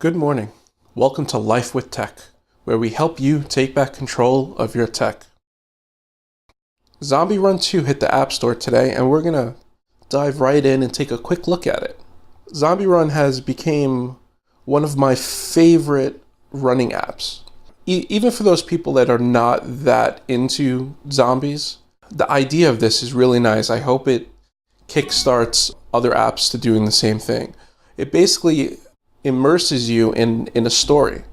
Good morning. Welcome to Life with Tech, where we help you take back control of your tech. ZombieRun2 hit the App Store today, and we're going to dive right in and take a quick look at it. ZombieRun has become one of my favorite running apps. Even for those people that are not that into zombies, the idea of this is really nice. I hope it kickstarts other apps to doing the same thing. It basically immerses you in a story.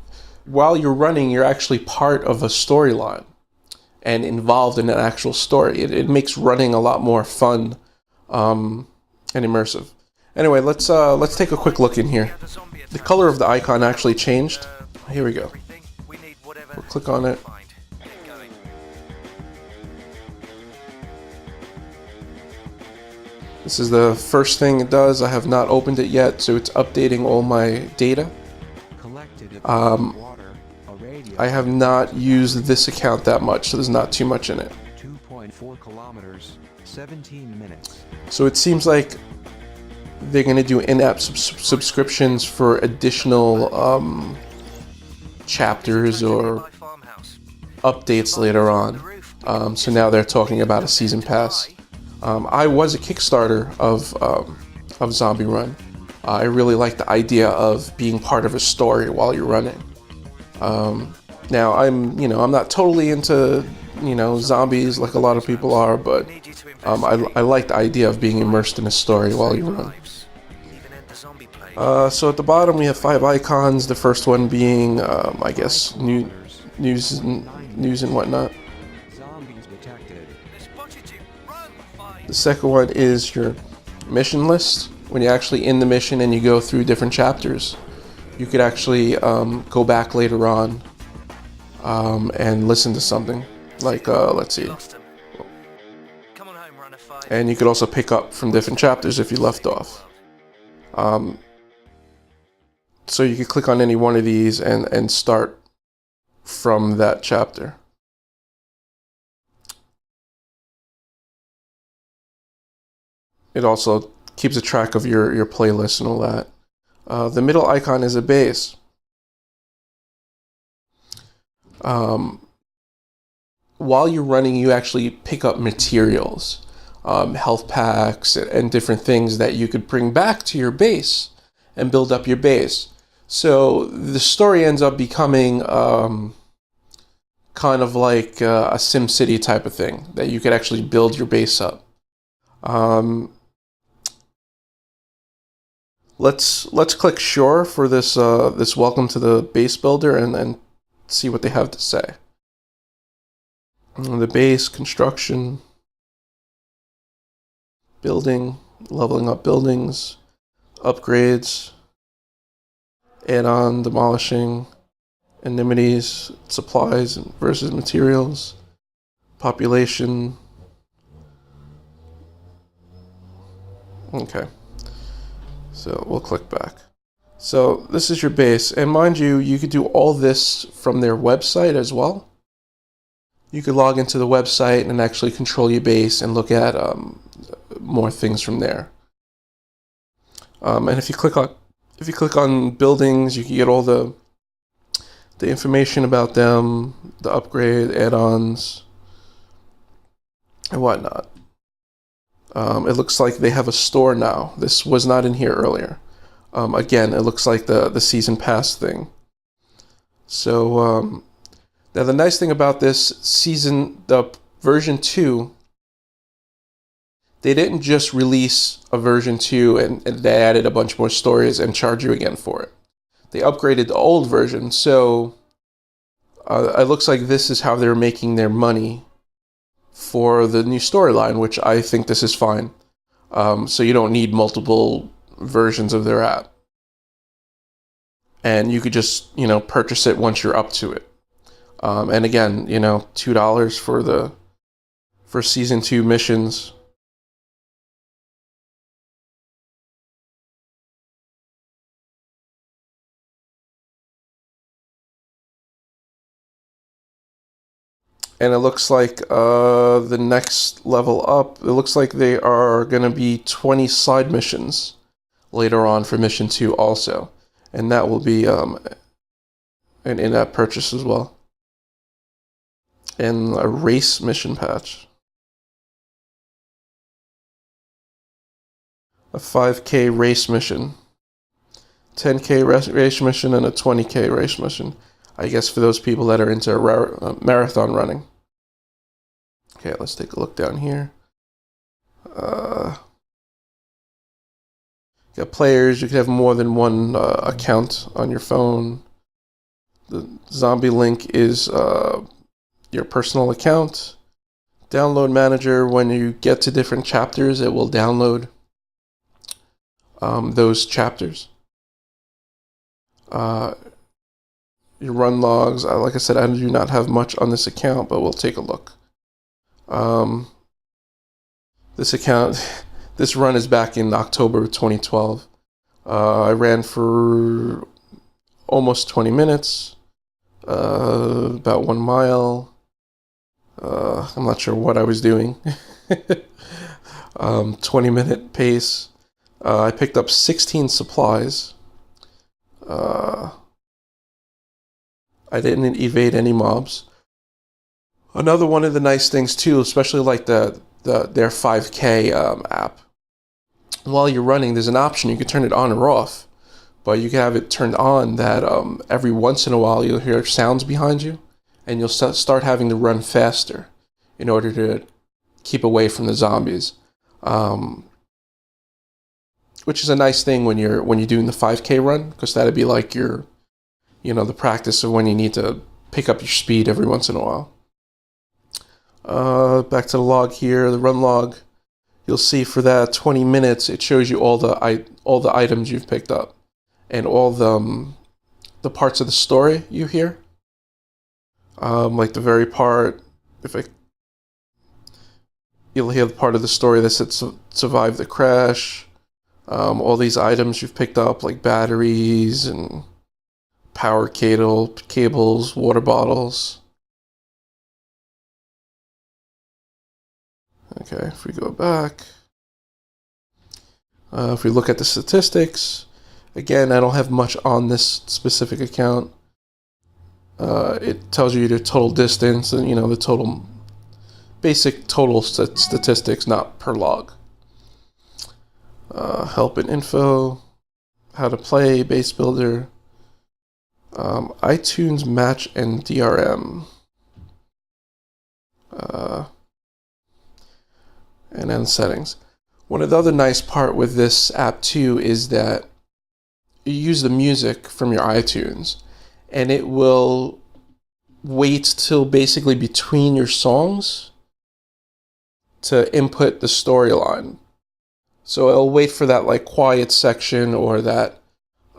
While you're running, you're actually part of a storyline and involved in an actual story. It makes running a lot more fun and immersive. Anyway, let's take a quick look in here. The color of the icon actually changed. Here we go. We'll click on it. This is the first thing it does. I have not opened it yet, so it's updating all my data. I have not used this account that much, so there's not too much in it. 2.4 kilometers, 17 minutes. So it seems like they're going to do in-app subscriptions for additional chapters or updates later on. So now they're talking about a season pass. I was a Kickstarter of ZombieRun. I really like the idea of being part of a story while you're running. Now I'm not totally into zombies like a lot of people are, but I like the idea of being immersed in a story while you run. So at the bottom we have 5 icons. The first one being I guess news and whatnot. The second one is your mission list. When you're actually in the mission and you go through different chapters, you could actually go back later on and listen to something. Like, let's see. And you could also pick up from different chapters if you left off. So you could click on any one of these and start from that chapter. It also keeps a track of your playlist and all that. The middle icon is a base. While you're running, you actually pick up materials, health packs, and different things that you could bring back to your base and build up your base. So the story ends up becoming kind of like a SimCity type of thing, that you could actually build your base up. Let's click sure for this this welcome to the base builder and see what they have to say. The base, construction, building, leveling up buildings, upgrades, add-on, demolishing, amenities, supplies versus materials, population. Okay. So we'll click back. So this is your base, and mind you, you could do all this from their website as well. You could log into the website and actually control your base and look at more things from there. And if you click on buildings, you can get all the information about them, the upgrade, add-ons, and whatnot. It looks like they have a store now. This was not in here earlier. Again, it looks like the season pass thing. So now the nice thing about this season, the version 2, they didn't just release a version 2 and they added a bunch more stories and charge you again for it. They upgraded the old version, so it looks like this is how they're making their money for the new storyline, which I think this is fine. So you don't need multiple versions of their app. And you could just, purchase it once you're up to it. And again, $2 for season 2 missions. And it looks like the next level up, it looks like they are going to be 20 side missions later on for mission 2 also. and that will be an in-app purchase as well, and a race mission patch, a 5K race mission, 10K race mission, and a 20K race mission. I guess for those people that are into marathon running. Okay, let's take a look down here. Got players. You can have more than one account on your phone. The Zombie Link is your personal account. Download Manager, when you get to different chapters, it will download those chapters. Your run logs, like I said, I do not have much on this account, but we'll take a look. This account, this run is back in October 2012. I ran for almost 20 minutes, about 1 mile. I'm not sure what I was doing. 20-minute pace. I picked up 16 supplies. I didn't evade any mobs. Another one of the nice things too, especially like their 5K app. While you're running, there's an option you can turn it on or off, but you can have it turned on that every once in a while you'll hear sounds behind you, and you'll start having to run faster in order to keep away from the zombies, which is a nice thing when you're doing the 5K run, because that'd be like your, the practice of when you need to pick up your speed every once in a while. Back to the log here, the run log. You'll see for that 20 minutes, it shows you all the items you've picked up, and all the parts of the story you hear. Like the very part, you'll hear the part of the story that said survive the crash. All these items you've picked up, like batteries and power cables, water bottles. Okay, if we go back, if we look at the statistics, again, I don't have much on this specific account. It tells you the total distance and, the total, basic total statistics, not per log. Help and info, how to play, base builder, iTunes match and DRM. And then settings. One of the other nice part with this app too is that you use the music from your iTunes, and it will wait till basically between your songs to input the storyline. So it'll wait for that like quiet section, or that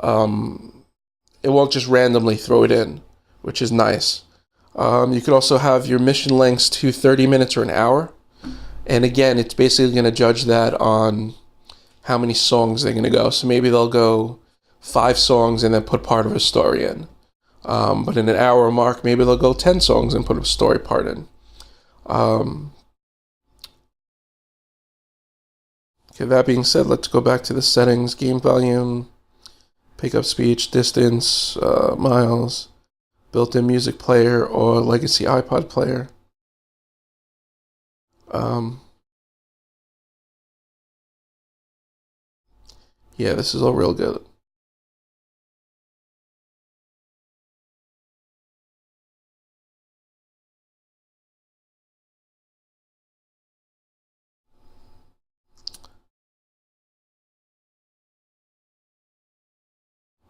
it won't just randomly throw it in, which is nice. You could also have your mission lengths to 30 minutes or an hour. And again, it's basically going to judge that on how many songs they're going to go. So maybe they'll go 5 songs and then put part of a story in. But in an hour mark, maybe they'll go 10 songs and put a story part in. Okay, that being said, let's go back to the settings. Game volume, pickup speech, distance, miles, built-in music player or legacy iPod player. Yeah, this is all real good.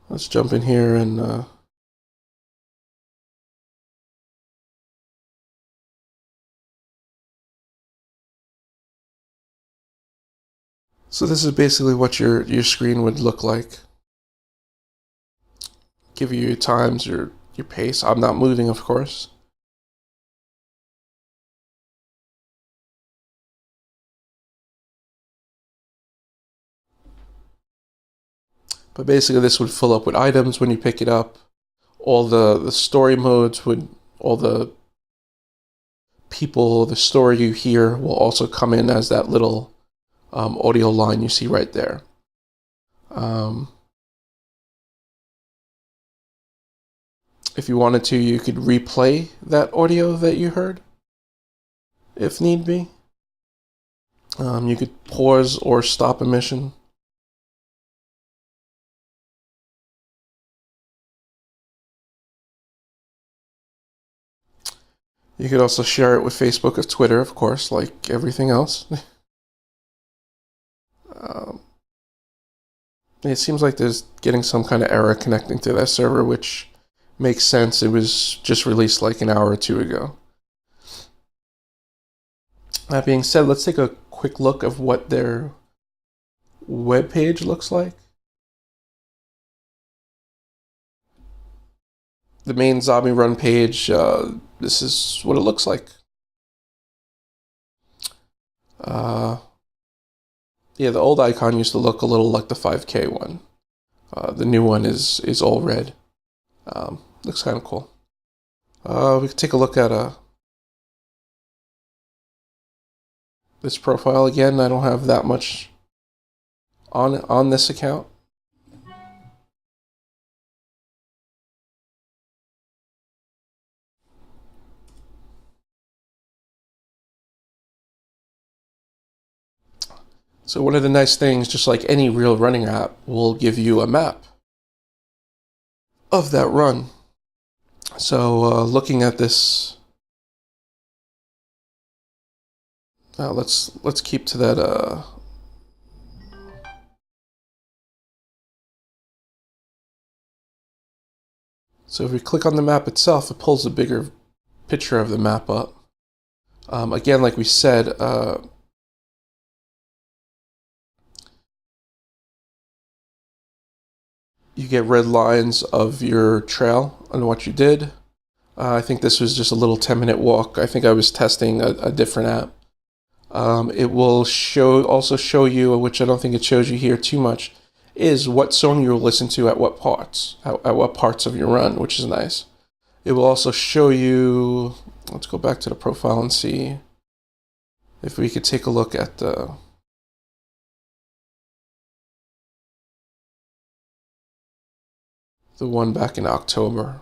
Let's jump in here and so this is basically what your screen would look like. Give you your times, your pace. I'm not moving, of course. But basically this would fill up with items when you pick it up. All the story modes would, all the people, the story you hear will also come in as that little audio line you see right there. If you wanted to, you could replay that audio that you heard, if need be. You could pause or stop emission. You could also share it with Facebook or Twitter, of course, like everything else. It seems like there's getting some kind of error connecting to that server, which makes sense. It was just released like an hour or two ago. That being said, let's take a quick look of what their webpage looks like. The main ZombieRun page, this is what it looks like. Yeah, the old icon used to look a little like the 5K one. The new one is all red. Looks kind of cool. We could take a look at this profile again. I don't have that much on this account. So one of the nice things, just like any real running app, will give you a map of that run. So looking at this, let's keep to that. So if we click on the map itself, it pulls a bigger picture of the map up. Again, like we said, you get red lines of your trail and what you did. I think this was just a little 10-minute walk. I think I was testing a different app. It will also show you, which I don't think it shows you here too much, is what song you will listen to at what parts of your run, which is nice. It will also show you, let's go back to the profile and see if we could take a look at the one back in October.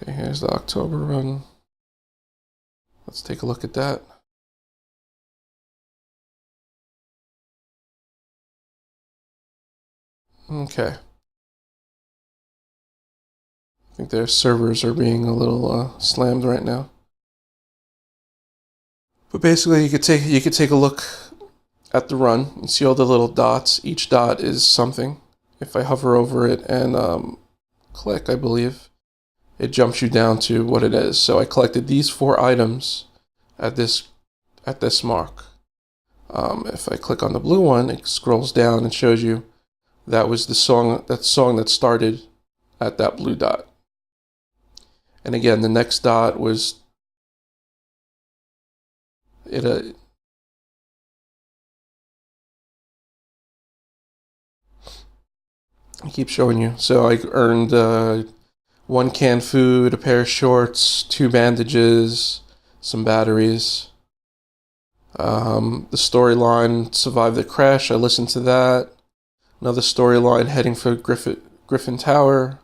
Okay, here's the October run. Let's take a look at that. Okay. I think their servers are being a little slammed right now. But basically, you could take a look at the run and see all the little dots. Each dot is something. If I hover over it and click, I believe, it jumps you down to what it is. So I collected these 4 items at this mark. If I click on the blue one, it scrolls down and shows you that was the song that started at that blue dot. And again, the next dot was it. I keep showing you. So I earned 1 canned food, a pair of shorts, 2 bandages, some batteries. The storyline survived the crash. I listened to that. Another storyline heading for Griffin Tower.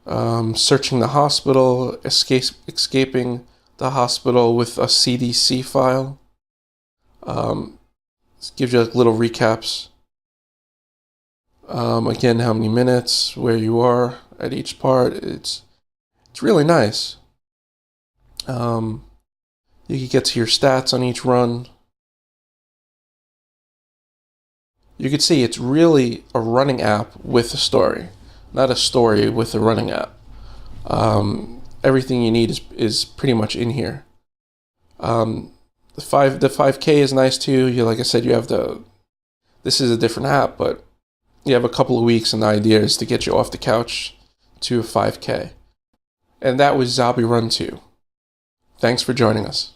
Searching the hospital, escaping the hospital with a CDC file. This gives you like little recaps. Again, how many minutes, where you are at each part. It's really nice. You can get to your stats on each run. You can see it's really a running app with a story, not a story with a running app. Everything you need is pretty much in here. The 5K is nice too. Like I said, you have this is a different app, but you have a couple of weeks and ideas to get you off the couch to a 5K. And that was ZombieRun2. Thanks for joining us.